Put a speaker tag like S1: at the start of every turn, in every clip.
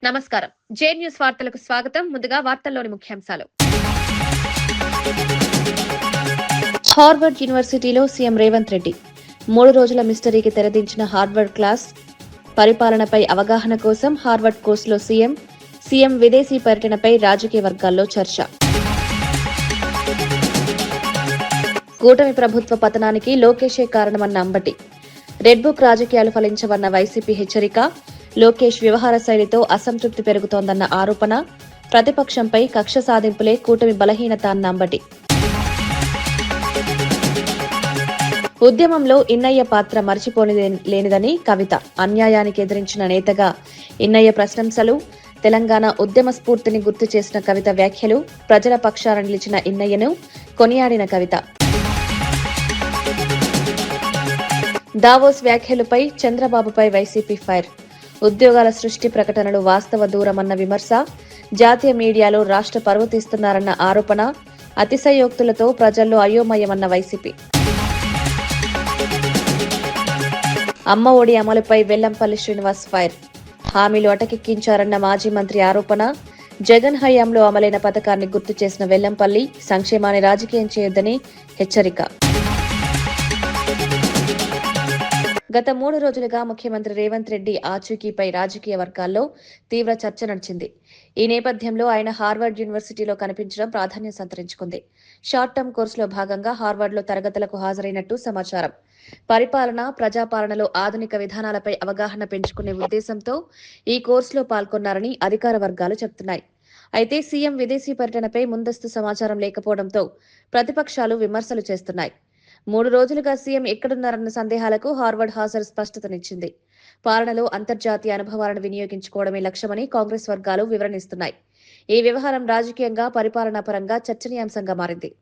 S1: నమస్కారం. జే న్యూస్ వార్తలకు స్వాగతం. ముందుగా వార్తల్లోని ముఖ్యాంశాలు. హార్వర్డ్ యూనివర్సిటీలో సీఎం రేవంత్ రెడ్డి 3 రోజుల మిస్టరీకి తెరదించిన హార్వర్డ్ క్లాస్ పరిపాలనపై అవగాహన కోసం హార్వర్డ్ కోర్సులో సీఎం విదేశీ పర్యటనపై రాజకీయ వర్గాల్లో చర్చ. కూటమి ప్రభుత్వ పతనానికి లోకేషే కారణమన్న అంబటి. రెడ్ బుక్ రాజకీయాలు ఫలించవన్న వైసీపీ హెచ్చరిక. లోకేష్ వ్యవహార శైలితో అసంతృప్తి పెరుగుతోందన్న ఆరోపణ. ప్రతిపక్షంపై కక్ష సాధింపులే కూటమి బలహీనత అన్న అంబటి. ఉద్యమంలో ఇన్నయ్య పాత్ర మర్చిపోలేనిదని కవిత. అన్యాయానికి ఎదిరించిన నేతగా ఇన్నయ్య ప్రశంసలు. తెలంగాణ ఉద్యమ స్ఫూర్తిని గుర్తు చేసిన కవిత వ్యాఖ్యలు. ప్రజల పక్షాన నిలిచిన ఇన్నయ్యను కొనియాడిన కవిత. దావోస్ వ్యాఖ్యలపై చంద్రబాబుపై వైసీపీ ఫైర్. ఉద్యోగాల సృష్టి ప్రకటనలు వాస్తవ దూరమన్న విమర్శ. జాతీయ మీడియాలో రాష్ట్ర పరువు తీస్తున్నారన్న ఆరోపణ. అతిశయోక్తులతో ప్రజల్లో అయోమయమన్న వైసీపీ. అమ్మ ఒడి అమలుపై వెల్లంపల్లి శ్రీనివాస్ ఫైర్. హామీలు అటకెక్కించారన్న మాజీ మంత్రి ఆరోపణ. జగన్ హయాంలో అమలైన పథకాన్ని గుర్తు చేసిన వెల్లంపల్లి సంక్షేమాన్ని రాజకీయం చేయొద్దని హెచ్చరిక. గత 3 రోజులుగా ముఖ్యమంత్రి రేవంత్ రెడ్డి ఆచూకీపై రాజకీయ వర్గాల్లో తీవ్ర చర్చ నడిచింది. ఈ నేపథ్యంలో ఆయన హార్వర్డ్ యూనివర్సిటీలో కనిపించడం ప్రాధాన్యం సంతరించుకుంది. షార్ట్ టర్మ్ కోర్సులో భాగంగా హార్వర్డ్లో తరగతులకు హాజరైనట్టు సమాచారం. పరిపాలన, ప్రజాపాలనలో ఆధునిక విధానాలపై అవగాహన పెంచుకునే ఉద్దేశంతో ఈ కోర్సులో పాల్గొన్నారని అధికార వర్గాలు చెబుతున్నాయి. అయితే సీఎం విదేశీ పర్యటనపై ముందస్తు సమాచారం లేకపోవడంతో ప్రతిపక్షాలు విమర్శలు చేస్తున్నాయి. 3 రోజులుగా సీఎం ఎక్కడున్నారన్న సందేహాలకు హార్వర్డ్ హాజరు స్పష్టతనిచ్చింది. పాలనలో అంతర్జాతీయ అనుభవాలను వినియోగించుకోవడమే లక్ష్యమని కాంగ్రెస్ వర్గాలు వివరణిస్తున్నాయి. ఈ వ్యవహారం రాజకీయంగా, పరిపాలనా పరంగా చర్చనీయాంశంగా మారింది.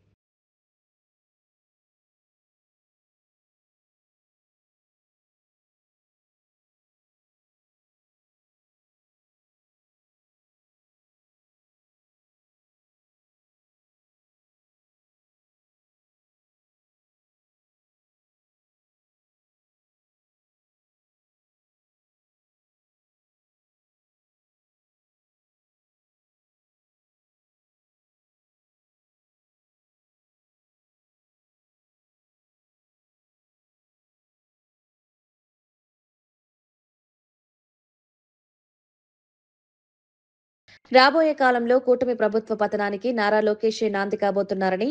S1: రాబోయే కాలంలో కూటమి ప్రభుత్వ పతనానికి నారా లోకేషే నాంది కాబోతున్నారని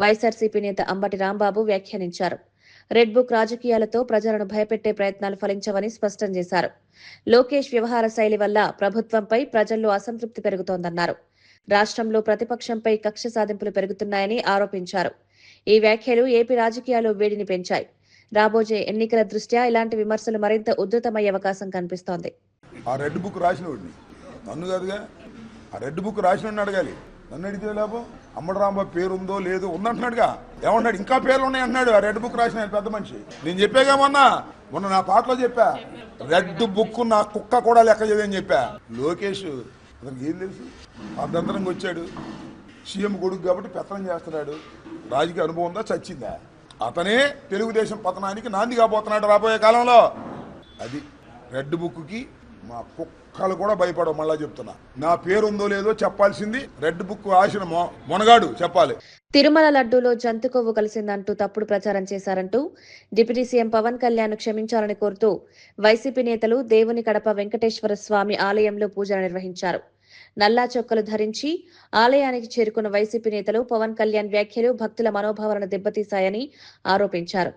S1: వైఎస్ఆర్సీపీ నేత అంబటి రాంబాబు వ్యాఖ్యానించారు. రెడ్ బుక్ రాజకీయాలతో ప్రజలను భయపెట్టే ప్రయత్నాలు ఫలించవని స్పష్టం చేశారు. లోకేష్ వ్యవహార శైలి వల్ల ప్రభుత్వంపై ప్రజల్లో అసంతృప్తి పెరుగుతోందన్నారు. రాష్ట్రంలో ప్రతిపక్షంపై కక్ష సాధింపులు పెరుగుతున్నాయని ఆరోపించారు. ఈ వ్యాఖ్యలు ఏపీ రాజకీయాల్లో వేడిని పెంచాయి. రాబోయే ఎన్నికల దృష్ట్యా ఇలాంటి విమర్శలు మరింత ఉధృతమయ్యే అవకాశం కనిపిస్తోంది.
S2: ఆ రెడ్ బుక్ రాసిన అడగాలి. నన్ను అడిగితే లాభం. అమ్మడు రాంబాబు పేరు ఉందో లేదో ఉందంటున్నాడుగా. ఏమన్నాడు? ఇంకా పేర్లు ఉన్నాయి అన్నాడు. ఆ రెడ్ బుక్ రాసిన పెద్ద మనిషి. నేను చెప్పాగా మొన్న నా పాటలో చెప్పా, రెడ్ బుక్ నా కుక్క కూడా లెక్క చేయదని చెప్పా. లోకేష్ అతనికి ఏం తెలుసు? అర్ధంతరంగా వచ్చాడు. సీఎం కొడుకు కాబట్టి పెత్తనం చేస్తున్నాడు. రాజకీయ అనుభవం ఉందా? చచ్చిందా? అతనే తెలుగుదేశం పతనానికి నాంది కాబోతున్నాడు రాబోయే కాలంలో. అది రెడ్ బుక్కి మా కుక్కలు కూడా భయపడవు. మళ్ళా చెప్తున్నా, నా పేరు ఉందో లేదో చెప్పాల్సింది రెడ్ బుక్ రాసిన మొనగాడు చెప్పాలి.
S1: తిరుమల లడ్డూలో జంతు కొవ్వు కలిసిందంటూ తప్పుడు ప్రచారం చేశారంటూ డిప్యూటీ సీఎం పవన్ కళ్యాణ్ క్షమించాలని కోరుతూ వైసీపీ నేతలు దేవుని కడప వెంకటేశ్వర స్వామి ఆలయంలో పూజలు నిర్వహించారు. నల్లా చొక్కలు ధరించి ఆలయానికి చేరుకున్న వైసీపీ నేతలు పవన్ కళ్యాణ్ వ్యాఖ్యలు భక్తుల మనోభావాలను దెబ్బతీశాయని ఆరోపించారు.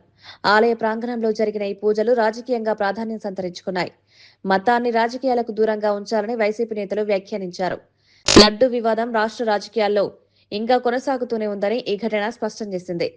S1: ఆలయ ప్రాంగణంలో జరిగిన ఈ పూజలు రాజకీయంగా ప్రాధాన్యం సంతరించుకున్నాయి. మతాన్ని రాజకీయాలకు దూరంగా ఉంచాలని వైసీపీ నేతలు వ్యాఖ్యానించారు. లడ్డు వివాదం రాష్ట్ర రాజకీయాల్లో ఇంకా కొనసాగుతూనే ఉందని ఈ ఘటన స్పష్టం చేసింది.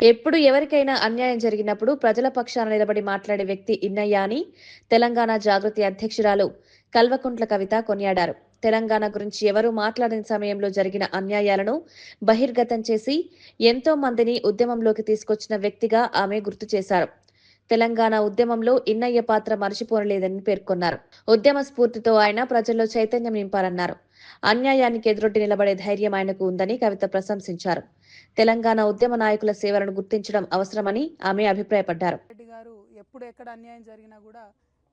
S1: ఎప్పుడు ఎవరికైనా అన్యాయం జరిగినప్పుడు ప్రజల పక్షాన నిలబడి మాట్లాడే వ్యక్తి ఇన్నయ్య అని తెలంగాణ జాగృతి అధ్యక్షురాలు కల్వకుంట్ల కవిత కొనియాడారు. తెలంగాణ గురించి ఎవరూ మాట్లాడని సమయంలో జరిగిన అన్యాయాలను బహిర్గతం చేసి ఎంతో మందిని ఉద్యమంలోకి తీసుకొచ్చిన వ్యక్తిగా ఆమె గుర్తు చేశారు. తెలంగాణ ఉద్యమంలో ఇన్నయ్య పాత్ర మరచిపోలేదని పేర్కొన్నారు. ఉద్యమ స్ఫూర్తితో ఆయన ప్రజల్లో చైతన్యం నింపారన్నారు. అన్యాయానికి ఎదురొడ్డి నిలబడే ధైర్యం ఆయనకు ఉందని కవిత ప్రశంసించారు. తెలంగాణ ఉద్యమ నాయకుల సేవలను గుర్తించడం అవసరమని ఆమె అభిప్రాయపడ్డారు.
S3: రెడ్డి గారు ఎప్పుడు ఎక్కడ అన్యాయం జరిగినా కూడా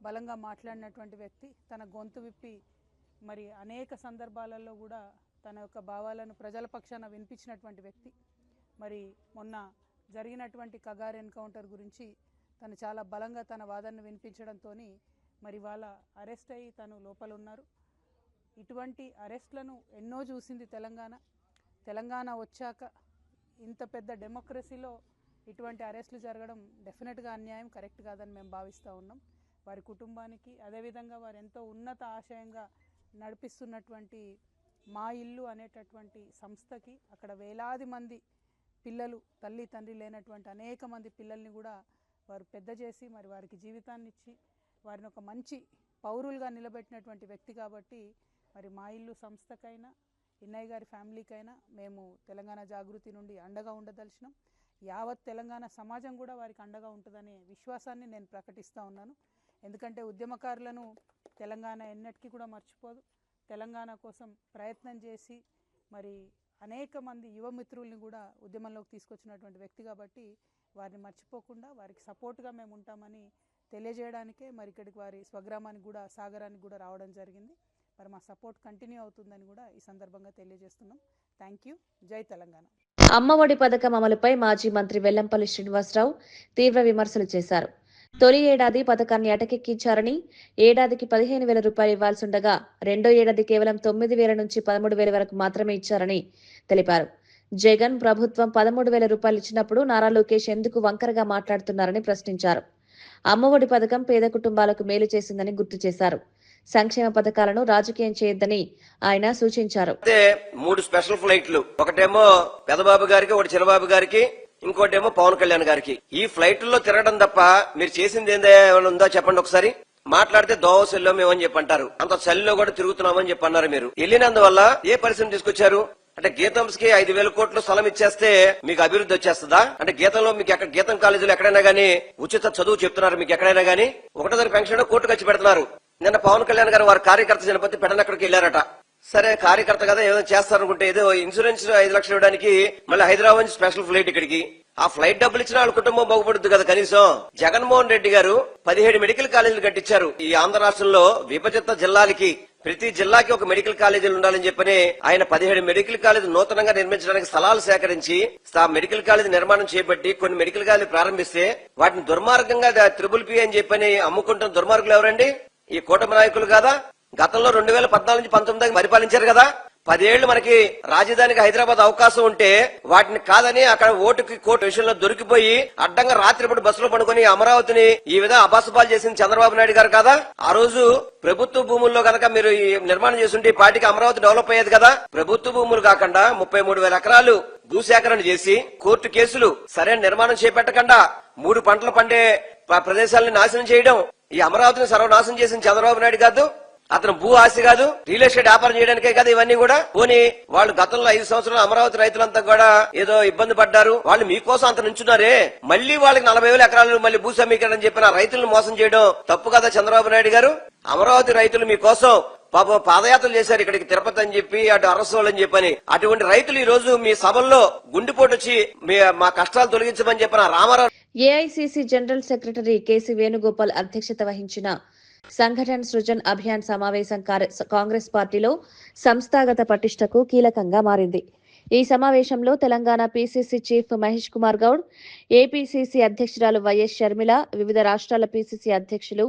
S3: బలంగా మాట్లాడినటువంటి వ్యక్తి, తన గొంతు విప్పి మరి అనేక సందర్భాలలో కూడా తన యొక్క భావాలను ప్రజల పక్షాన వినిపించినటువంటి వ్యక్తి. మరి మొన్న జరిగినటువంటి కగార్ ఎన్కౌంటర్ గురించి తను చాలా బలంగా తన వాదనను వినిపించడంతో మరి వాళ్ళ అరెస్ట్ అయ్యి తను లోపల ఉన్నారు. ఇటువంటి అరెస్ట్లను ఎన్నో చూసింది తెలంగాణ వచ్చాక ఇంత పెద్ద డెమోక్రసీలో ఇటువంటి అరెస్టులు జరగడం డెఫినెట్గా అన్యాయం, కరెక్ట్ కాదని మేము భావిస్తూ ఉన్నాం. వారి కుటుంబానికి, అదేవిధంగా వారు ఎంతో ఉన్నత ఆశయంగా నడిపిస్తున్నటువంటి మా ఇల్లు అనేటటువంటి సంస్థకి, అక్కడ వేలాది మంది పిల్లలు, తల్లి తండ్రి లేనటువంటి అనేక మంది పిల్లల్ని కూడా వారు పెద్ద చేసి మరి వారికి జీవితాన్ని ఇచ్చి వారిని ఒక మంచి పౌరులుగా నిలబెట్టినటువంటి వ్యక్తి. కాబట్టి మరి మా ఇల్లు సంస్థకైనా ఇన్నయ్య గారి ఫ్యామిలీకైనా మేము తెలంగాణ జాగృతి నుండి అండగా ఉండదలిచినాం. యావత్ తెలంగాణ సమాజం కూడా వారికి అండగా ఉంటుందనే విశ్వాసాన్ని నేను ప్రకటిస్తూ ఉన్నాను. ఎందుకంటే ఉద్యమకారులను తెలంగాణ ఎన్నటికీ కూడా మర్చిపోదు. తెలంగాణ కోసం ప్రయత్నం చేసి మరి అనేక మంది యువ మిత్రుల్ని కూడా ఉద్యమంలోకి తీసుకొచ్చినటువంటి వ్యక్తి. కాబట్టి వారిని మర్చిపోకుండా వారికి సపోర్ట్గా మేము ఉంటామని తెలియజేయడానికే మరి ఇక్కడికి వారి స్వగ్రామానికి కూడా, సాగరానికి కూడా రావడం జరిగింది. మరి మా సపోర్ట్ కంటిన్యూ అవుతుందని కూడా ఈ సందర్భంగా తెలియజేస్తున్నాం. Thank you. జై తెలంగాణ.
S1: అమ్మఒడి పథకం అమలుపై మాజీ మంత్రి వెల్లంపల్లి శ్రీనివాసరావు తీవ్ర విమర్శలు చేశారు. తొలి ఏడాది పథకాన్ని అటకెక్కించారని, ఏడాదికి 15,000 రూపాయలు ఇవ్వాల్సిండగా రెండో ఏడాది కేవలం 9,000 నుంచి 13,000 వరకు మాత్రమే ఇచ్చారని తెలిపారు. జగన్ ప్రభుత్వం 13,000 రూపాయలు ఇచ్చినప్పుడు నారా లోకేష్ ఎందుకు వంకరగా మాట్లాడుతున్నారని ప్రశ్నించారు. అమ్మఒడి పథకం పేద కుటుంబాలకు మేలు చేసిందని గుర్తు చేశారు. సంక్షేమ పథకాలను రాజకీయం చేయొద్దని ఆయన సూచించారు.
S4: 3 స్పెషల్ ఫ్లైట్లు, ఒకటేమో పెదబాబు గారికి, ఒకటి చిన్నబాబు గారికి, ఇంకోటేమో పవన్ కళ్యాణ్ గారికి. ఈ ఫ్లైట్లలో తిరగడం తప్ప మీరు చేసింది ఏమైనా ఉందా చెప్పండి ఒకసారి. మాట్లాడితే దోవ సెల్లో మేమని చెప్పి అంటారు. అంత సెల్లో కూడా తిరుగుతున్నామని చెప్పి అన్నారు. మీరు వెళ్ళినందువల్ల ఏ పరిశ్రమ తీసుకొచ్చారు అంటే గీతంస్ కి 5,000 కోట్లు స్థలం ఇచ్చేస్తే మీకు అభివృద్ధి వచ్చేస్తుందా? అంటే గీతంలో మీకు ఎక్కడ గీతం కాలేజీలో ఎక్కడైనా గానీ ఉచిత చదువు చెప్తున్నారు. మీకు ఎక్కడైనా గానీ ఒకటోసారి పెన్షన్ కోర్టు ఖర్చు పెడుతున్నారు. నిన్న పవన్ కళ్యాణ్ గారు వారి కార్యకర్త చనిపోతే పెడనక్కడికి వెళ్లారట. సరే కార్యకర్త కదా ఏదో చేస్తారనుకుంటే ఏదో ఇన్సూరెన్స్ 5 లక్షలు ఇవ్వడానికి మళ్ళీ హైదరాబాద్ నుంచి స్పెషల్ ఫ్లైట్ ఇక్కడికి. ఆ ఫ్లైట్ డబ్బులు ఇచ్చిన వాళ్ళ కుటుంబం బాగుపడుతుంది కదా కనీసం. జగన్మోహన్ రెడ్డి గారు 17 మెడికల్ కాలేజీలు కట్టించారు. ఈ ఆంధ్ర రాష్ట్రంలో విభజిత జిల్లాలకి ప్రతి జిల్లాకి ఒక మెడికల్ కాలేజీలు ఉండాలని చెప్పని ఆయన 17 మెడికల్ కాలేజీ నూతనంగా నిర్మించడానికి స్థలాలు సేకరించి మెడికల్ కాలేజీ నిర్మాణం చేపట్టి కొన్ని మెడికల్ కాలేజీ ప్రారంభిస్తే వాటిని దుర్మార్గంగా PPP అని చెప్పని అమ్ముకుంటున్న దుర్మార్గులు ఎవరండి? ఈ కూటమి నాయకులు కాదా? గతంలో 2014 నుంచి 19 పరిపాలించారు కదా. 10 ఏళ్లు మనకి రాజధానికి హైదరాబాద్ అవకాశం ఉంటే వాటిని కాదని అక్కడ ఓటుకి కోర్టు విషయంలో దొరికిపోయి అడ్డంగా రాత్రిపూట బస్సులో పడుకుని అమరావతిని ఈ విధంగా అబాసుపాలు చేసింది చంద్రబాబు నాయుడు గారు కాదా? ఆ రోజు ప్రభుత్వ భూముల్లో కనుక మీరు ఈ నిర్మాణం చేస్తుంటే ఈ పార్టీకి అమరావతి డెవలప్ అయ్యేది కదా. ప్రభుత్వ భూములు కాకుండా 33,000 ఎకరాలు భూసేకరణ చేసి కోర్టు కేసులు సరైన నిర్మాణం చేపట్టకుండా 3 పంటలు పండే ప్రదేశాలను నాశనం చేయడం, ఈ అమరావతిని సర్వనాశనం చేసిన చంద్రబాబు నాయుడు కాదు. అతను భూ ఆశ కాదు, రియల్ ఎస్టేట్ వ్యాపారం చేయడానికే కదా ఇవన్నీ కూడా. పోనీ వాళ్ళు గతంలో 5 సంవత్సరాలు అమరావతి రైతులంతా కూడా ఏదో ఇబ్బంది పడ్డారు. వాళ్ళు మీకోసం అంత నుంచున్నారే, మళ్లీ వాళ్ళకి 40,000 ఎకరాలు మళ్ళీ భూ సమీకరణ చెప్పిన రైతులను మోసం చేయడం తప్పు కదా చంద్రబాబు నాయుడు గారు? అమరావతి రైతులు మీకోసం పాప పాదయాత్రలు చేశారు ఇక్కడికి తిరుపతి అని చెప్పి, అటు అరసోలు అని చెప్పని. అటువంటి రైతులు ఈ రోజు మీ సభల్లో గుండెపోటు వచ్చి మా కష్టాలు తొలగించమని చెప్పిన Ramarao.
S1: AICC general secretary KC Venugopal అధ్యక్షత వహించిన సంఘటన్ సృజన్ అభియాన్ సమావేశం కాంగ్రెస్ పార్టీలో సంస్థాగత పటిష్టకు కీలకంగా మారింది. ఈ సమావేశంలో Telangana PCC chief Mahesh Kumar Goud, APCC అధ్యక్షురాలు వైఎస్ షర్మిల, వివిధ రాష్ట్రాల పీసీసీ అధ్యక్షులు,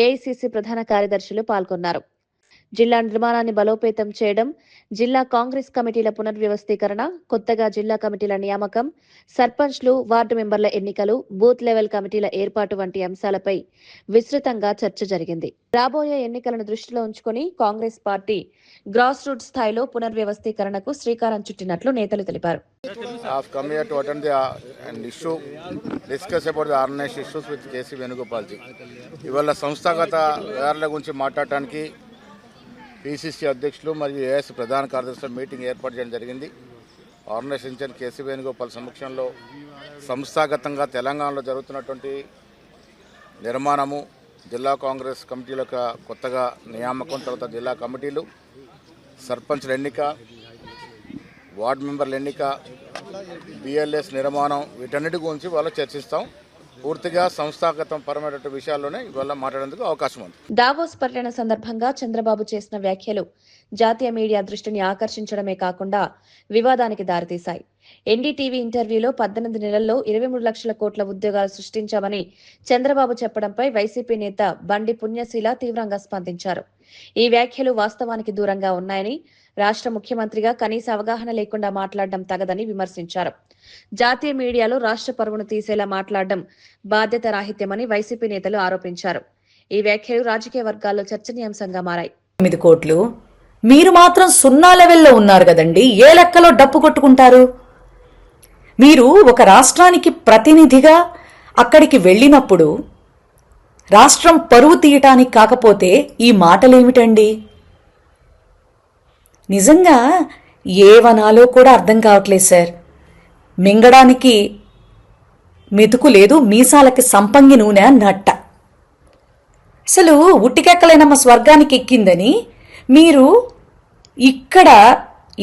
S1: ఏఐసీసీ ప్రధాన కార్యదర్శులు పాల్గొన్నారు. జిల్లా నిర్మాణాన్ని బలోపేతం చేయడం, జిల్లా కాంగ్రెస్ కమిటీల పునర్వ్యవస్థీకరణ, కొత్తగా జిల్లా కమిటీల నియామకం, సర్పంచ్లు, వార్డు మెంబర్ల ఎన్నికలు, బూత్ లెవెల్ కమిటీల ఏర్పాటు వంటి అంశాలపై విస్తృతంగా చర్చ జరిగింది. రాబోయే ఎన్నికలను దృష్టిలో ఉంచుకొని కాంగ్రెస్ పార్టీ గ్రాస్ రూట్ స్థాయిలో పునర్వ్యవస్థీకరణకు శ్రీకారం చుట్టినట్లు నేతలు తెలిపారు.
S5: I've come here to attend an issue, discuss about the organized issues with KC Venugopal ji. ఇవాళ సంస్థాగత వ్యవహారాల గురించి మాట్లాడటానికి పిసిసి అధ్యక్షులు మరియు ఏఎస్ ప్రధాన కార్యదర్శుల మీటింగ్ ఏర్పాటు చేయడం జరిగింది. ఆర్గనైజేషన్ ఇన్ఛార్జ్ కేసీ వేణుగోపాల్ సమక్షంలో సంస్థాగతంగా తెలంగాణలో జరుగుతున్నటువంటి నిర్మాణము, జిల్లా కాంగ్రెస్ కమిటీల కొత్తగా నియామకం, తర్వాత జిల్లా కమిటీలు, సర్పంచ్ల ఎన్నిక, వార్డు మెంబర్ల ఎన్నిక, బిఎల్ఎస్ నిర్మాణం, వీటన్నిటి గురించి వాళ్ళు చర్చిస్తాం. పూర్తిగా సంస్థాగతం పరమైన విషయాల్లోనే ఇవాళ మాట్లాడేందుకు అవకాశం ఉంది.
S1: దావోస్ పర్యటన సందర్భంగా చంద్రబాబు చేసిన వ్యాఖ్యలు జాతీయ మీడియా దృష్టిని ఆకర్షించడమే కాకుండా వివాదానికి దారితీశాయి. ఎన్డీటీవీ ఇంటర్వ్యూలో 18 నెలల్లో 23 లక్షల కోట్ల ఉద్యోగాలు సృష్టించామని చంద్రబాబు చెప్పడంపై వైసీపీ నేత బండి పుణ్యశీల తీవ్రంగా స్పందించారు. ఈ వ్యాఖ్యలు వాస్తవానికి దూరంగా ఉన్నాయని, రాష్ట్ర ముఖ్యమంత్రిగా కనీస అవగాహన లేకుండా మాట్లాడడం తగదని విమర్శించారు. జాతీయ మీడియాలో రాష్ట్ర పరువును తీసేలా మాట్లాడడం బాధ్యత రాహిత్యమని వైసీపీ నేతలు ఆరోపించారు. ఈ వ్యాఖ్యలు రాజకీయ వర్గాల్లో చర్చనీయాంశంగా మారాయి.
S6: 9 కోట్లు, మీరు మాత్రం 0 లెవెల్లో ఉన్నారు కదండి. ఏ లెక్కలో డప్పు కొట్టుకుంటారు? మీరు ఒక రాష్ట్రానికి ప్రతినిధిగా అక్కడికి వెళ్ళినప్పుడు రాష్ట్రం పరువు తీయటానికి కాకపోతే ఈ మాటలేమిటండి? నిజంగా ఏవనాలో కూడా అర్థం కావట్లేదు సార్. మింగడానికి మెతుకు లేదు, మీసాలకి సంపంగి నూనె నట్ట. అసలు ఉట్టికెక్కలైనమ్మ స్వర్గానికి ఎక్కిందని మీరు ఇక్కడ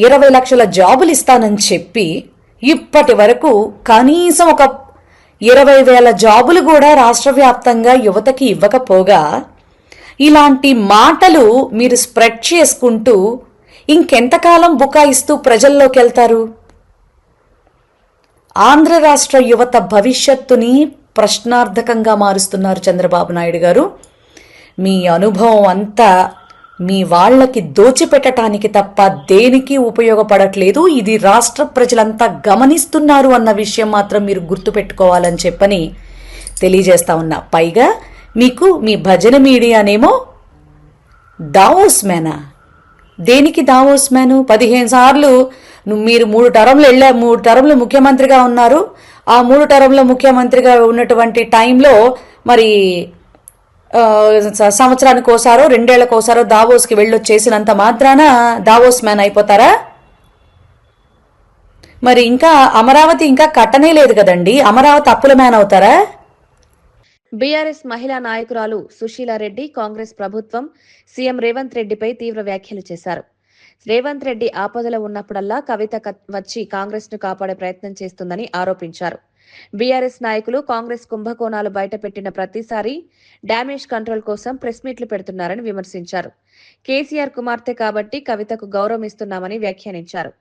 S6: 20 లక్షల జాబులు ఇస్తానని చెప్పి ఇప్పటి వరకు కనీసం ఒక 20,000 జాబులు కూడా రాష్ట్ర వ్యాప్తంగా యువతకి ఇవ్వకపోగా ఇలాంటి మాటలు మీరు స్ప్రెడ్ చేసుకుంటూ ఇంకెంతకాలం బుకాయిస్తూ ప్రజల్లోకి వెళ్తారు? ఆంధ్ర రాష్ట్ర యువత భవిష్యత్తుని ప్రశ్నార్థకంగా మారుస్తున్నారు చంద్రబాబు నాయుడు గారు. మీ అనుభవం అంతా మీ వాళ్లకి దోచిపెట్టడానికి తప్ప దేనికి ఉపయోగపడట్లేదు. ఇది రాష్ట్ర ప్రజలంతా గమనిస్తున్నారు అన్న విషయం మాత్రం మీరు గుర్తుపెట్టుకోవాలని చెప్పని తెలియజేస్తా ఉన్నా. పైగా మీకు మీ భజన మీడియానేమో దావోస్ మ్యానా? దేనికి దావోస్ మ్యాను? 15 సార్లు మీరు 3 టర్మ్లు ముఖ్యమంత్రిగా ఉన్నారు. ఆ 3 టర్మ్ల ముఖ్యమంత్రిగా ఉన్నటువంటి టైంలో మరి సంవత్సరానికి ఒకసారో 2 ఏళ్లకు ఒకసారో దావోస్కి వెళ్ళొచ్చేసినంత మాత్రాన దావోస్ మ్యాన్ అయిపోతారా? మరి ఇంకా అమరావతి ఇంకా కట్టనే లేదు కదండి, అమరావతి అప్పుల మ్యాన్ అవుతారా?
S1: బీఆర్ఎస్ మహిళా నాయకురాలు సుశీలారెడ్డి కాంగ్రెస్ ప్రభుత్వం సీఎం రేవంత్ రెడ్డిపై తీవ్ర వ్యాఖ్యలు చేశారు. రేవంత్ రెడ్డి ఆపదలో ఉన్నప్పుడల్లా కవిత వచ్చి కాంగ్రెస్ ను కాపాడే ప్రయత్నం చేస్తుందని ఆరోపించారు. బీఆర్ఎస్ నాయకులు కాంగ్రెస్ కుంభకోణాలు బయటపెట్టిన ప్రతిసారి డ్యామేజ్ కంట్రోల్ కోసం ప్రెస్ మీట్లు పెడుతున్నారని విమర్శించారు. కేసీఆర్ కుమార్తె కాబట్టి కవితకు గౌరవం ఇస్తున్నామని వ్యాఖ్యానించారు.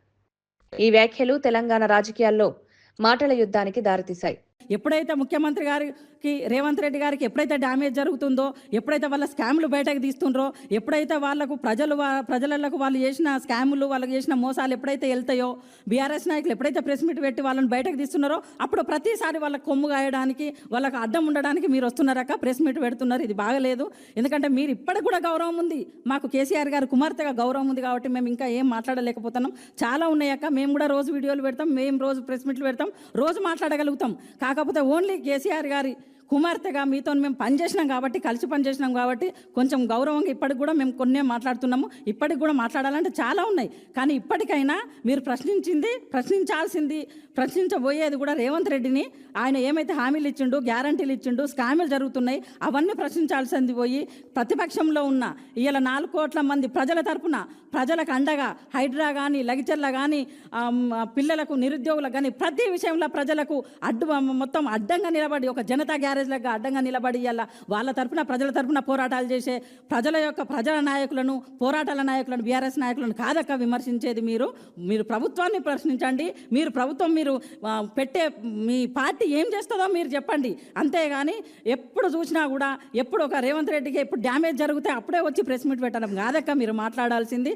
S1: ఈ వ్యాఖ్యలు తెలంగాణ రాజకీయాల్లో మాటల యుద్ధానికి దారితీశాయి.
S7: ఎప్పుడైతే ముఖ్యమంత్రి గారికి రేవంత్ రెడ్డి గారికి ఎప్పుడైతే డ్యామేజ్ జరుగుతుందో, ఎప్పుడైతే వాళ్ళ స్కామ్లు బయటకు తీస్తుండ్రో, ఎప్పుడైతే వాళ్లకు ప్రజలకు వాళ్ళు చేసిన స్కాములు, వాళ్ళకి చేసిన మోసాలు ఎప్పుడైతే వెళ్తాయో, బీఆర్ఎస్ నాయకులు ఎప్పుడైతే ప్రెస్ మీట్ పెట్టి వాళ్ళని బయటకు తీస్తున్నారో అప్పుడు ప్రతిసారి వాళ్ళకి కొమ్ము గాయడానికి, వాళ్ళకు అడ్డం ఉండడానికి మీరు వస్తున్నారక్క ప్రెస్ మీట్ పెడుతున్నారు. ఇది బాగలేదు. ఎందుకంటే మీరు ఇప్పటికి కూడా గౌరవం ఉంది, మాకు కేసీఆర్ గారు కుమార్తెగా గౌరవం ఉంది కాబట్టి మేము ఇంకా ఏం మాట్లాడలేకపోతున్నాం. చాలా ఉన్నాయక్క. మేము కూడా రోజు వీడియోలు పెడతాం, మేము రోజు ప్రెస్ మీట్లు పెడతాం, రోజు మాట్లాడగలుగుతాం. కాకపోతే ఓన్లీ కేసీఆర్ గారి కుమార్తెగా మీతో మేము పనిచేసినాం కాబట్టి, కలిసి పనిచేసినాం కాబట్టి కొంచెం గౌరవంగా ఇప్పటికి కూడా మేము కొన్నే మాట్లాడుతున్నాము. ఇప్పటికి కూడా మాట్లాడాలంటే చాలా ఉన్నాయి. కానీ ఇప్పటికైనా మీరు ప్రశ్నించబోయేది కూడా రేవంత్ రెడ్డిని. ఆయన ఏమైతే హామీలు ఇచ్చిండు, గ్యారంటీలు ఇచ్చిండు, స్కాములు జరుగుతున్నాయి, అవన్నీ ప్రశ్నించాల్సింది పోయి ప్రతిపక్షంలో ఉన్న ఇవాళ 4 కోట్ల మంది ప్రజల తరపున ప్రజలకు అండగా హైడ్రా కానీ, లగిచర్ల కానీ, పిల్లలకు, నిరుద్యోగులకు కానీ ప్రతి విషయంలో ప్రజలకు మొత్తం అడ్డంగా నిలబడి ఒక జనతా గ్యారెంటీ బ్యారేజ్లకు అడ్డంగా నిలబడి ఇవ్వాల వాళ్ళ తరపున ప్రజల తరపున పోరాటాలు చేసే ప్రజల నాయకులను పోరాటాల నాయకులను బీఆర్ఎస్ నాయకులను కాదక్క విమర్శించేది. మీరు ప్రభుత్వాన్ని ప్రశ్నించండి. మీరు ప్రభుత్వం పెట్టే మీ పార్టీ ఏం చేస్తుందో మీరు చెప్పండి. అంతేగాని ఎప్పుడు చూసినా కూడా ఎప్పుడు ఒక రేవంత్ రెడ్డికి ఎప్పుడు డ్యామేజ్ జరిగితే అప్పుడే వచ్చి ప్రెస్ మీట్ పెట్టడం కాదక్క మీరు మాట్లాడాల్సింది.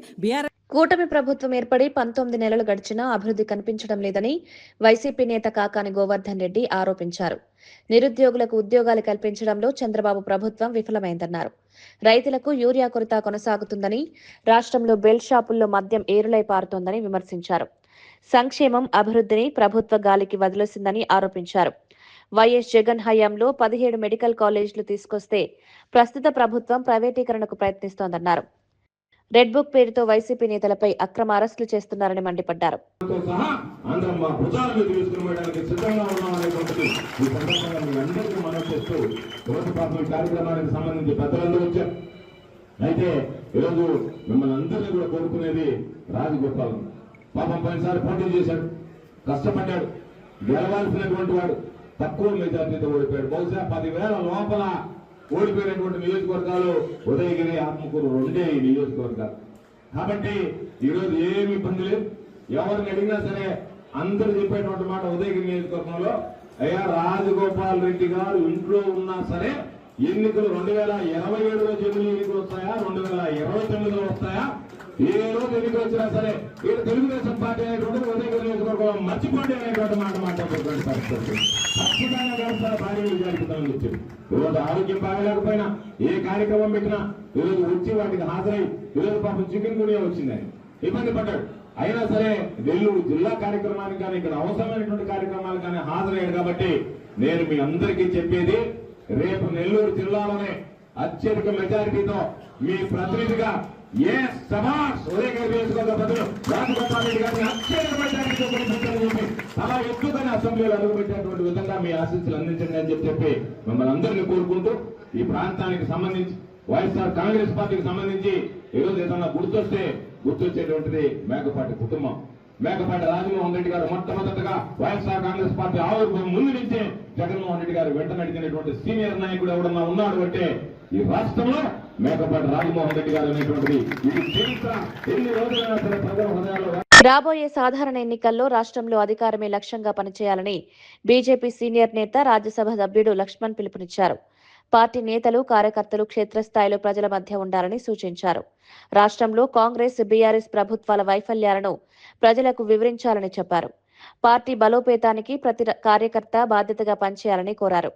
S1: కూటమి ప్రభుత్వం ఏర్పడి 19 నెలలు గడిచినా అభివృద్ధి కనిపించడం లేదని వైసీపీ నేత కాకాని గోవర్ధన్ రెడ్డి ఆరోపించారు. నిరుద్యోగులకు ఉద్యోగాలు కల్పించడంలో చంద్రబాబు ప్రభుత్వం విఫలమైందన్నారు. రైతులకు యూరియా కొరత కొనసాగుతుందని, రాష్ట్రంలో బెల్ట్ షాపుల్లో మద్యం ఏరులై పారుతోందని విమర్శించారు. సంక్షేమం, అభివృద్ధిని ప్రభుత్వ గాలికి వదిలేసిందని ఆరోపించారు. వైఎస్ జగన్ హయాంలో 17 మెడికల్ కాలేజీలు తీసుకొస్తే ప్రస్తుత ప్రభుత్వం ప్రైవేటీకరణకు ప్రయత్నిస్తోందన్నారు. రెడ్ బుక్ పేరుతో వైసీపీ నేతలపై అక్రమ అరెస్టులు చేస్తున్నారని మండిపడ్డారు.
S8: అయితే ఈరోజు మిమ్మల్ని అందరినీ కూడా కోరుకునేది రాజగోపాల్. పాపం పోయినసారి పోటీ చేశాడు, కష్టపడ్డాడు, గెలవాల్సినటువంటి వాడు తక్కువ మెజార్టీతో ఓడిపోయాడు. బహుశా 10,000 లోపల ఓడిపోయినటువంటి నియోజకవర్గాలు ఉదయగిరి, ఆత్మకూరు 2 నియోజకవర్గాలు. కాబట్టి ఈరోజు ఏమి ఇబ్బంది లేదు. ఎవరిని అడిగినా సరే అందరూ చెప్పేటువంటి మాట ఉదయగిరి నియోజకవర్గంలో, అయ్యా రాజగోపాల్ రెడ్డి గారు ఇంట్లో ఉన్నా సరే ఎన్నికలు 2027లో జమిలీ ఎన్నికలు వస్తాయా, 2029లో వస్తాయా, ఏ రోజు ఎన్నికలు వచ్చినా సరే వీళ్ళు తెలుగుదేశం పార్టీ అనేటువంటి ఉదయగిరి నియోజకవర్గంలో మర్చిపోండి అనేటువంటి మాట మాట్లాడుతున్నటువంటి పరిస్థితి. ఖచ్చితంగా వ్యవస్థ భారీ విజయాన్ని వచ్చింది. ఈరోజు ఆరోగ్యం బాగలేకపోయినా ఏ కార్యక్రమం పెట్టినా ఈరోజు వచ్చి వాటికి హాజరై, ఈరోజు పాపం చికెన్ గునియా వచ్చిందని ఇబ్బంది పడ్డాడు. అయినా సరే నెల్లూరు జిల్లా కార్యక్రమానికి కానీ ఇక్కడ అవసరమైనటువంటి కార్యక్రమాలు కానీ హాజరయ్యాడు. కాబట్టి నేను మీ అందరికీ చెప్పేది, రేపు నెల్లూరు జిల్లాలోనే అత్యధిక మెజారిటీతో మీ ప్రతినిధిగా ఉదయగిరి నియోజకవర్గ ప్రజలు రాజగోపాల్ రెడ్డి గారిని అత్యధిక మెజారిటీతో చెప్పి అలా ఎక్కువగానే అసెంబ్లీలో అడుగుపెట్టేటువంటి విధంగా మీ ఆశీస్సులు అందించండి అని చెప్పి మిమ్మల్ని అందరినీ కోరుకుంటూ, ఈ ప్రాంతానికి సంబంధించి వైఎస్ఆర్ కాంగ్రెస్ పార్టీకి సంబంధించి ఈరోజు ఏదన్నా గుర్తొచ్చేటువంటిది మేకపాటి కుటుంబం. మేకపాటి రాజమోహన్ రెడ్డి గారు మొట్టమొదటిగా వైఎస్ఆర్ కాంగ్రెస్ పార్టీ ఆవిర్భావం ముందు నుంచే జగన్మోహన్ రెడ్డి గారు వెంట నడిచినటువంటి సీనియర్ నాయకుడు ఎవడన్నా ఉన్నాడు అంటే ఈ రాష్ట్రంలో మేకపాటి రాజమోహన్ రెడ్డి గారు అనేటువంటిది ఇది చరిత్ర. ఎన్ని రోజులైనా సరే ప్రజల హృదయాల్లో.
S1: రాబోయే సాధారణ ఎన్నికల్లో రాష్ట్రంలో అధికారమే లక్ష్యంగా పనిచేయాలని బీజేపీ సీనియర్ నేత, రాజ్యసభ సభ్యుడు లక్ష్మణ్ పిలుపునిచ్చారు. పార్టీ నేతలు, కార్యకర్తలు క్షేత్రస్థాయిలో ప్రజల మధ్య ఉండాలని సూచించారు. రాష్ట్రంలో కాంగ్రెస్, బీఆర్ఎస్ ప్రభుత్వాల వైఫల్యాలను ప్రజలకు వివరించాలని చెప్పారు. పార్టీ బలోపేతానికి ప్రతి కార్యకర్త బాధ్యతగా పనిచేయాలని కోరారు.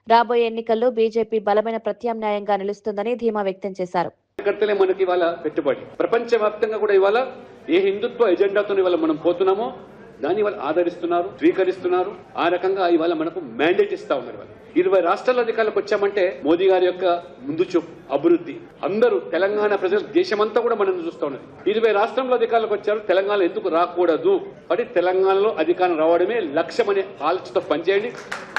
S1: రాబోయే ఎన్నికల్లో బీజేపీ బలమైన ప్రత్యామ్నాయంగా నిలుస్తుందని ధీమా వ్యక్తం చేశారు.
S9: కార్యకర్తలే మనకి ఇవాళ పెట్టుబడి. ప్రపంచవ్యాప్తంగా కూడా ఇవాళ ఏ హిందుత్వ ఎజెండాతో ఇవాళ మనం పోతున్నామో దాన్ని ఇవాళ ఆదరిస్తున్నారు, స్వీకరిస్తున్నారు. ఆ రకంగా ఇవాళ మనకు మ్యాండేట్ ఇస్తా ఉన్నారు. 20 రాష్ట్రాల అధికారులకు వచ్చామంటే మోదీ గారి యొక్క ముందు చూపు, అభివృద్ధి. అందరూ తెలంగాణ ప్రజలు దేశమంతా కూడా మనం చూస్తా ఉన్నది. 20 రాష్ట్రంలో అధికారులకు వచ్చారు, తెలంగాణ ఎందుకు రాకూడదు? కాబట్టి తెలంగాణలో అధికారం రావడమే లక్ష్యం అనే ఆలోచనతో పనిచేయండి.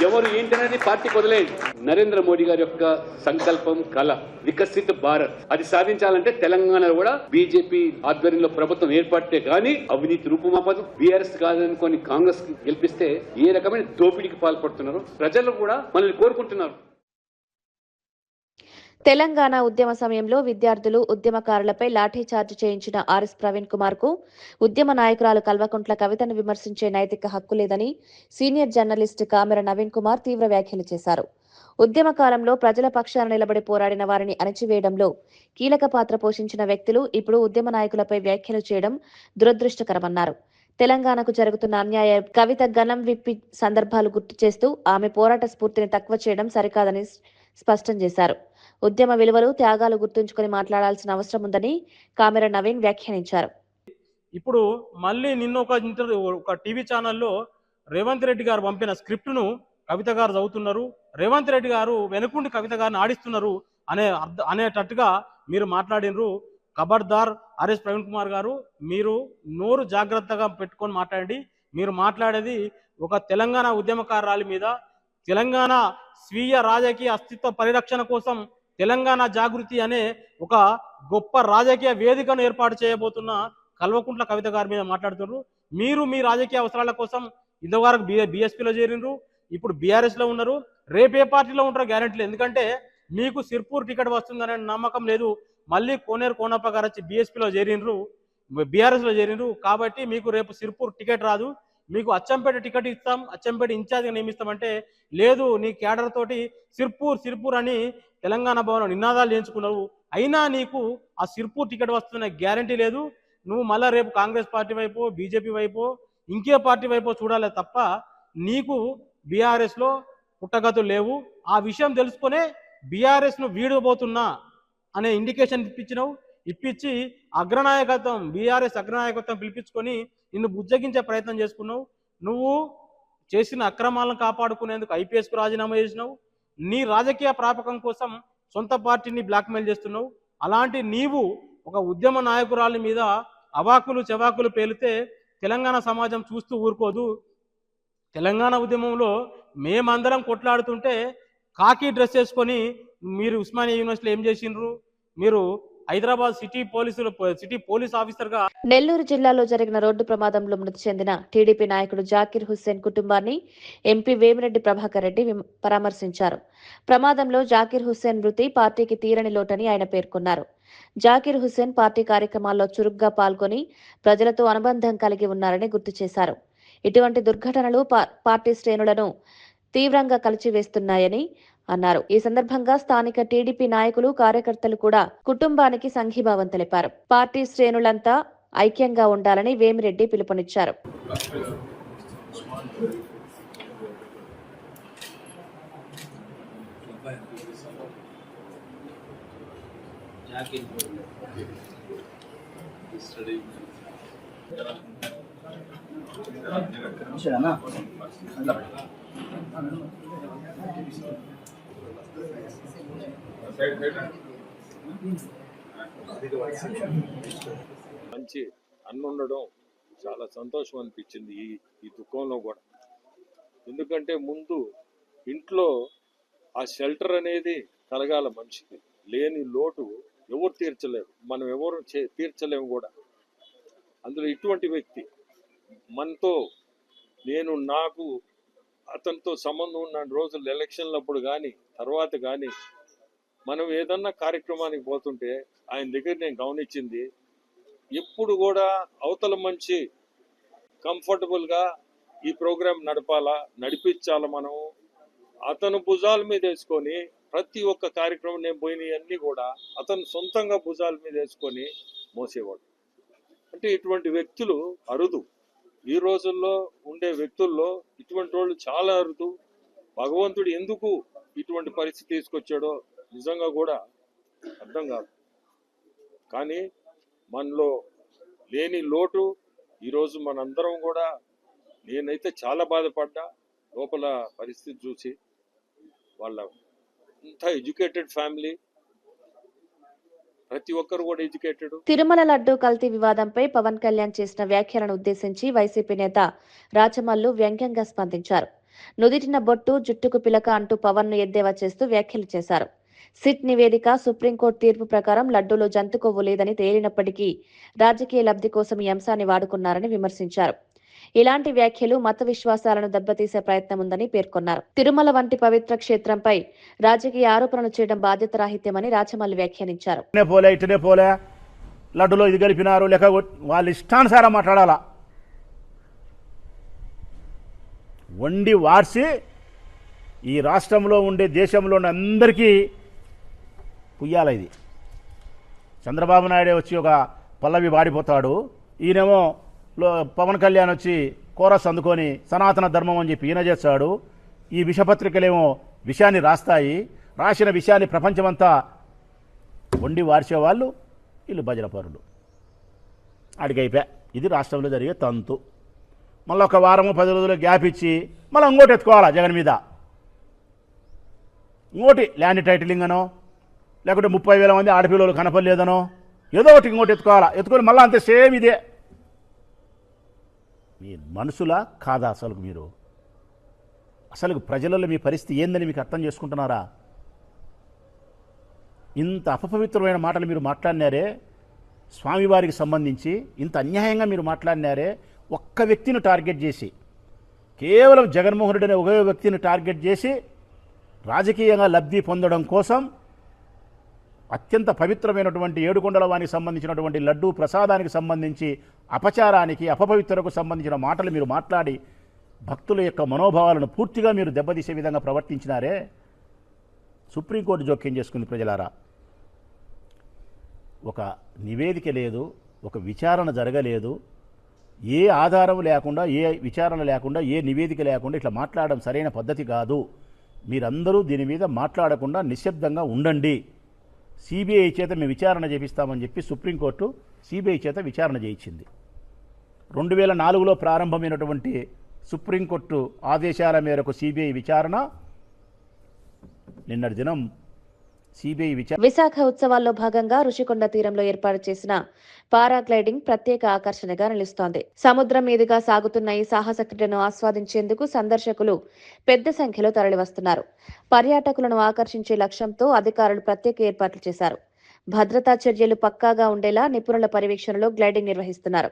S9: ఎవరు ఏంటనేది పార్టీకి వదిలేయండి. నరేంద్ర మోడీ గారి యొక్క సంకల్పం, కళ వికసిత్ భారత్, అది సాధించాలంటే తెలంగాణలో కూడా బీజేపీ ఆధ్వర్యంలో ప్రభుత్వం ఏర్పడితే గానీ అవినీతి రూపుమాపదు. బీఆర్ఎస్ కాదనుకొని కాంగ్రెస్ గెలిపిస్తే ఏ రకమైన దోపిడీకి పాల్పడుతున్నారు ప్రజలు కూడా మనల్ని కోరుకుంటున్నారు.
S1: తెలంగాణ ఉద్యమ సమయంలో విద్యార్థులు, ఉద్యమకారులపై లాఠీచార్జ్ చేయించిన ఆర్ఎస్ ప్రవీణ్ కుమార్ కు ఉద్యమ నాయకురాలు కల్వకుంట్ల కవితను విమర్శించే నైతిక హక్కు లేదని సీనియర్ జర్నలిస్ట్ కామెర నవీన్ కుమార్ తీవ్ర వ్యాఖ్యలు చేశారు. ఉద్యమ కాలంలో ప్రజల పక్షాన నిలబడి పోరాడిన వారిని అణచివేయడంలో కీలక పాత్ర పోషించిన వ్యక్తులు ఇప్పుడు ఉద్యమ నాయకులపై వ్యాఖ్యలు చేయడం దురదృష్టకరమన్నారు. తెలంగాణకు జరుగుతున్న అన్యాయ కవిత గణం విప్పి సందర్భాలు గుర్తు చేస్తూ ఆమె పోరాట స్ఫూర్తిని తక్కువ చేయడం సరికాదని స్పష్టం చేశారు. ఉద్యమ విలువలు, త్యాగాలు గుర్తుంచుకొని మాట్లాడాల్సిన అవసరం ఉందని కామెర నవీన్ వ్యాఖ్యానించారు.
S10: ఇప్పుడు మళ్ళీ నిన్న ఒక టీవీ ఛానల్లో రేవంత్ రెడ్డి గారు పంపిన స్క్రిప్ట్ను కవిత గారు చదువుతున్నారు, రేవంత్ రెడ్డి గారు వెనుకుండి కవిత గారిని ఆడిస్తున్నారు అనేటట్టుగా మీరు మాట్లాడినరు. ఖబర్దార్ ఆర్ఎస్ ప్రవీణ్ కుమార్ గారు, మీరు నోరు జాగ్రత్తగా పెట్టుకొని మాట్లాడండి. మీరు మాట్లాడేది ఒక తెలంగాణ ఉద్యమకారురాలి మీద, తెలంగాణ స్వీయ రాజకీయ అస్తిత్వ పరిరక్షణ కోసం తెలంగాణ జాగృతి అనే ఒక గొప్ప రాజకీయ వేదికను ఏర్పాటు చేయబోతున్న కల్వకుంట్ల కవిత గారి మీద మాట్లాడుతున్నారు. మీరు మీ రాజకీయ అవసరాల కోసం ఇంతవరకు బీఎస్పీలో చేరినరు, ఇప్పుడు బీఆర్ఎస్ లో ఉన్నారు, రేపు ఏ పార్టీలో ఉంటారో గ్యారెంటీ లేదు. ఎందుకంటే మీకు సిర్పూర్ టికెట్ వస్తుందనే నమ్మకం లేదు. మళ్ళీ కోనేరు కోనప్ప గారు వచ్చి బీఎస్పీలో చేరినరు, బీఆర్ఎస్ లో చేరినరు. కాబట్టి మీకు రేపు సిర్పూర్ టికెట్ రాదు. మీకు అచ్చంపేట టికెట్ ఇస్తాం, అచ్చంపేట ఇన్ఛార్జిగా నియమిస్తామంటే లేదు, నీ క్యాడర్ తోటి సిర్పూర్ అని తెలంగాణ భవన్ నినాదాలు చేయించుకున్నావు. అయినా నీకు ఆ సిర్పూర్ టికెట్ వస్తున్న గ్యారంటీ లేదు. నువ్వు మళ్ళీ రేపు కాంగ్రెస్ పార్టీ వైపు, బీజేపీ వైపు, ఇంకే పార్టీ వైపు చూడాలి తప్ప నీకు బీఆర్ఎస్ లో పుట్టగతులు లేవు. ఆ విషయం తెలుసుకునే బీఆర్ఎస్ ను వీడబోతున్నా అనే ఇండికేషన్ ఇప్పించి అగ్రనాయకత్వం, బీఆర్ఎస్ అగ్రనాయకత్వం పిలిపించుకొని నిన్ను బుజ్జగించే ప్రయత్నం చేసుకున్నావు. నువ్వు చేసిన అక్రమాలను కాపాడుకునేందుకు ఐపీఎస్కు రాజీనామా చేసినావు. నీ రాజకీయ ప్రాపకం కోసం సొంత పార్టీని బ్లాక్మెయిల్ చేస్తున్నావు. అలాంటి నీవు ఒక ఉద్యమ నాయకురాలి మీద అవాకులు చెవాకులు పేలితే తెలంగాణ సమాజం చూస్తూ ఊరుకోదు. తెలంగాణ ఉద్యమంలో మేమందరం కొట్లాడుతుంటే కాకి డ్రెస్ వేసుకొని మీరు ఉస్మానియా యూనివర్సిటీలో ఏం చేసిండ్రు? మీరు హైదరాబాద్ సిటీ పోలీస్ ఆఫీసర్గా.
S1: నెల్లూరు జిల్లాలో జరిగిన రోడ్డు ప్రమాదంలో మృతి చెందిన టీడీపీ నాయకుడు జాకీర్ హుస్సేన్ కుటుంబాన్ని ఎంపీ వేమిరెడ్డి ప్రభాకర్ రెడ్డి పరామర్శించారు. ప్రమాదంలో జాకీర్ హుస్సేన్ మృతి పార్టీకి తీరని లోటని ఆయన పేర్కొన్నారు. జాకీర్ హుస్సేన్ పార్టీ కార్యక్రమాల్లో చురుగ్గా పాల్గొని ప్రజలతో అనుబంధం కలిగి ఉన్నారని గుర్తు చేశారు. ఇటువంటి దుర్ఘటనలు పార్టీ శ్రేణులను తీవ్రంగా కలిచివేస్తున్నాయని అన్నారు. ఈ సందర్భంగా స్థానిక టీడీపీ నాయకులు, కార్యకర్తలు కూడా కుటుంబానికి సంఘీభావం తెలిపారు. పార్టీ శ్రేణులంతా ఐక్యంగా ఉండాలని వేమిరెడ్డి పిలుపునిచ్చారు.
S11: మంచి అన్న ఉండడం చాలా సంతోషం అనిపించింది ఈ దుఃఖంలో కూడా. ఎందుకంటే ముందు ఇంట్లో ఆ షెల్టర్ అనేది కలగాల మనిషికి. లేని లోటు ఎవరు తీర్చలేరు, మనం ఎవరు తీర్చలేము కూడా. అందులో ఇటువంటి వ్యక్తి మనతో, నాకు అతనితో సంబంధం ఉన్న రోజులు ఎలక్షన్లప్పుడు కానీ తర్వాత కానీ మనం ఏదన్నా కార్యక్రమానికి పోతుంటే ఆయన దగ్గర నేను గమనించింది, ఎప్పుడు కూడా అవతల మంచి కంఫర్టబుల్గా ఈ ప్రోగ్రాం నడిపించాలా మనం. అతను భుజాల మీద వేసుకొని ప్రతి ఒక్క కార్యక్రమం, నేను పోయినవన్నీ కూడా అతను సొంతంగా భుజాల మీద వేసుకొని మోసేవాడు. అంటే ఇటువంటి వ్యక్తులు అరుదు. ఈ రోజుల్లో ఉండే వ్యక్తుల్లో ఇటువంటి వాళ్ళు చాలా అరుదు. భగవంతుడు ఎందుకు ఇటువంటి పరిస్థితి తీసుకొచ్చాడో నిజంగా కూడా అర్థం కాదు. కానీ మనలో లేని లోటు ఈరోజు మనందరం కూడా, నేనైతే చాలా బాధపడ్డా లోపల పరిస్థితి చూసి. వాళ్ళ అంతా ఎడ్యుకేటెడ్ ఫ్యామిలీ, ప్రతి ఒక్కరు కూడా ఎడ్యుకేటెడ్.
S1: తిరుమల లడ్డూ కల్తీ వివాదంపై పవన్ కళ్యాణ్ చేసిన వ్యాఖ్యలను ఉద్దేశించి వైసీపీ నేత రాచమల్లు వ్యంగ్యంగా స్పందించారు. నుదిటిన బొట్టు, జుట్టుకు పిలక అంటూ పవన్ ను ఎద్దేవా చేస్తూ వ్యాఖ్యలు చేశారు. సిట్ నివేదిక, సుప్రీంకోర్టు తీర్పు ప్రకారం లడ్డూలో జంతు కొవ్వు లేదని తేలినప్పటికీ రాజకీయ లబ్ధి కోసం ఈ అంశాన్ని వాడుకున్నారని విమర్శించారు. ఇలాంటి వ్యాఖ్యలు మత విశ్వాసాలను దెబ్బతీసే ప్రయత్నం ఉందని పేర్కొన్నారు. తిరుమల వంటి పవిత్ర క్షేత్రంపై రాజకీయ ఆరోపణలు చేయడం బాధ్యత రాహిత్యమని రాచమల్లి వ్యాఖ్యానించారు.
S12: ఇటునే పోలే, లడ్డులో ఇది కలిపినారు, లేక వాళ్ళ ఇష్టానుసారం మాట్లాడాలా. వండి వార్సి ఈ రాష్ట్రంలో ఉండే, దేశంలో ఉన్న అందరికీ పుయ్యాల. ఇది చంద్రబాబు నాయుడే వచ్చి ఒక పల్లవి వాడిపోతాడు, ఈయనేమో పవన్ కళ్యాణ్ వచ్చి కోరస్ అందుకొని సనాతన ధర్మం అని చెప్పి ఈయన చేస్తాడు. ఈ విషపత్రికలేమో విషయాన్ని రాస్తాయి, రాసిన విషయాన్ని ప్రపంచమంతా వండి వార్చేవాళ్ళు వీళ్ళు భజన పరులు. అడిగైపోయా. ఇది రాష్ట్రంలో జరిగే తంతు. మళ్ళీ ఒక వారము 10 రోజులు గ్యాప్ ఇచ్చి మళ్ళీ ఇంకోటి ఎత్తుకోవాలా జగన్ మీద. ఇంకోటి ల్యాండ్ టైటిలింగ్ అనో, లేకుంటే 30,000 మంది ఆడపిల్లలు కనపడలేదనో, ఏదో ఒకటి ఇంకోటి ఎత్తుకోవాలా. ఎత్తుకొని మళ్ళీ అంతే సేమ్ ఇదే. మీ మనుషులా కాదా అసలు? మీరు అసలు ప్రజలలో మీ పరిస్థితి ఏందని మీకు అర్థం చేసుకుంటున్నారా? ఇంత అపవిత్రమైన మాటలు మీరు మాట్లాడినారే, స్వామివారికి సంబంధించి ఇంత అన్యాయంగా మీరు మాట్లాడినారే, ఒక్క వ్యక్తిని టార్గెట్ చేసి కేవలం జగన్మోహన్ రెడ్డి అనే ఒకే వ్యక్తిని టార్గెట్ చేసి రాజకీయంగా లబ్ధి పొందడం కోసం అత్యంత పవిత్రమైనటువంటి ఏడుకొండల వానికి సంబంధించినటువంటి లడ్డూ ప్రసాదానికి సంబంధించి అపచారానికి అపపవిత్రకు సంబంధించిన మాటలు మీరు మాట్లాడి భక్తుల యొక్క మనోభావాలను పూర్తిగా మీరు దెబ్బతీసే విధంగా ప్రవర్తించినారే. సుప్రీంకోర్టు జోక్యం చేసుకుంది. ప్రజలారా, ఒక నివేదిక లేదు, ఒక విచారణ జరగలేదు, ఏ ఆధారం లేకుండా, ఏ విచారణ లేకుండా, ఏ నివేదిక లేకుండా ఇట్లా మాట్లాడడం సరైన పద్ధతి కాదు. మీరందరూ దీని మీద మాట్లాడకుండా నిశ్శబ్దంగా ఉండండి. సిబిఐ చేత మేము విచారణ చేపిస్తామని చెప్పి సుప్రీంకోర్టు సిబిఐ చేత విచారణ చేయించింది. 2004లో ప్రారంభమైనటువంటి సుప్రీంకోర్టు ఆదేశాల మేరకు సిబిఐ విచారణ నిన్నటి దినం
S1: విశాఖ ఉత్సవాల్లో భాగంగా రుషికొండ తీరంలో ఏర్పాటు చేసిన పారాగ్లైడింగ్ ప్రత్యేక ఆకర్షణగా నిలుస్తోంది. సముద్రం మీదుగా సాగుతున్న ఈ సాహస క్రీడను ఆస్వాదించేందుకు సందర్శకులు పెద్ద సంఖ్యలో తరలివస్తున్నారు. పర్యాటకులను ఆకర్షించే లక్ష్యంతో అధికారులు ప్రత్యేక ఏర్పాట్లు చేశారు. భద్రతా చర్యలు పక్కాగా ఉండేలా నిపుణుల పర్యవేక్షణలో గ్లైడింగ్ నిర్వహిస్తున్నారు.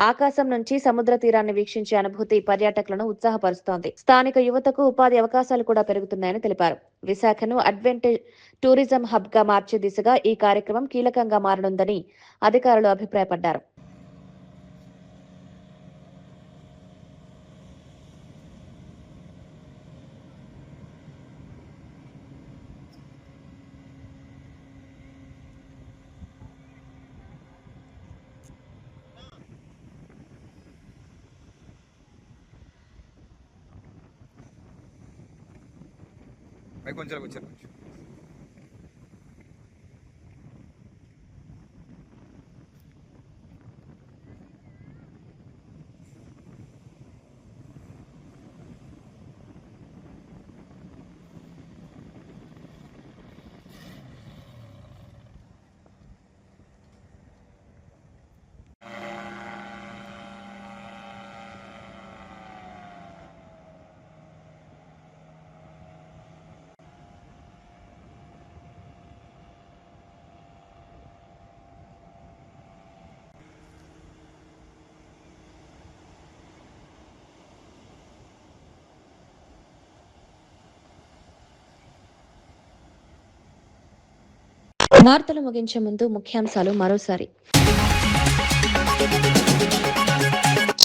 S1: ఆకాశం నుంచి సముద్ర తీరాన్ని వీక్షించే అనుభూతి పర్యాటకులను ఉత్సాహపరుస్తోంది. స్థానిక యువతకు ఉపాధి అవకాశాలు కూడా పెరుగుతున్నాయని తెలిపారు. విశాఖను అడ్వెంచర్ టూరిజం హబ్ గా మార్చే దిశగా ఈ కార్యక్రమం కీలకంగా మారనుందని అధికారులు అభిప్రాయపడ్డారు.
S13: కొంచెం
S1: వార్తలు ముగించే ముందు ముఖ్యాంశాలు మరోసారి.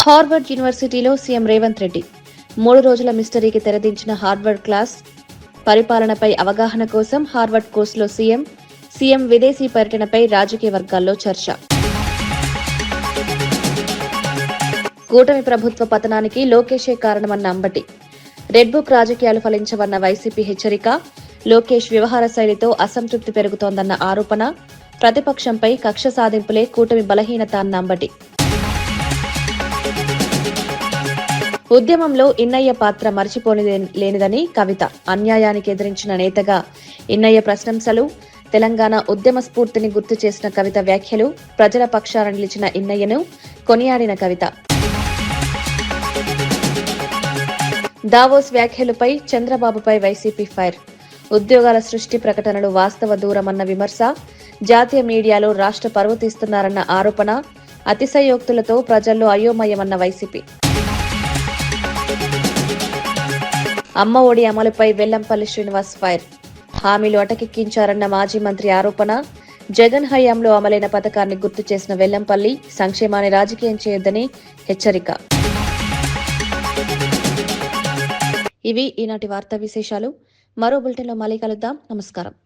S1: హార్వర్డ్ యూనివర్సిటీలో సీఎం రేవంత్ రెడ్డి 3 రోజుల మిస్టరీకి తెరదించిన హార్వర్డ్ క్లాస్. పరిపాలనపై అవగాహన కోసం హార్వర్డ్ కోర్సులో సీఎం విదేశీ పర్యటనపై రాజకీయ వర్గాల్లో చర్చ. కూటమి ప్రభుత్వ పతనానికి లోకేషే కారణమన్న అంబటి. రెడ్ బుక్ రాజకీయాలు ఫలించవన్న వైసీపీ హెచ్చరిక. లోకేష్ వ్యవహార శైలితో అసంతృప్తి పెరుగుతోందన్న ఆరోపణ. ప్రతిపక్షంపై కక్ష సాధింపులే కూటమి బలహీనత అన్న అంబటి. ఉద్యమంలో ఇన్నయ్య పాత్ర మరిచిపోలేనిదని కవిత. అన్యాయానికి ఎదిరించిన నేతగా ఇన్నయ్య ప్రశంసలు. తెలంగాణ ఉద్యమ స్ఫూర్తిని గుర్తు చేసిన కవిత వ్యాఖ్యలు. ప్రజల పక్షాన నిలిచిన ఇన్నయ్యను కొనియాడిన కవిత. దావోస్ వ్యాఖ్యలపై చంద్రబాబుపై వైసీపీ ఫైర్. ఉద్యోగాల సృష్టి ప్రకటనలు వాస్తవ దూరమన్న విమర్శ. జాతీయ మీడియాలో రాష్ట్ర పరువు తీస్తున్నారన్న ఆరోపణ. అతిశయోక్తులతో ప్రజల్లో అయోమయమన్న వైసీపీ. అమ్మ ఒడి అమలుపై వెల్లంపల్లి శ్రీనివాస్ ఫైర్. హామీలు అటకెక్కించారన్న మాజీ మంత్రి ఆరోపణ. జగన్ హయాంలో అమలైన పథకాన్ని గుర్తు చేసిన వెల్లంపల్లి సంక్షేమాన్ని రాజకీయం చేయొద్దని హెచ్చరిక. ఇవి ఈనాటి వార్తా విశేషాలు. మరో బులెటిన్లో మళ్ళీ కలుద్దాం. నమస్కారం.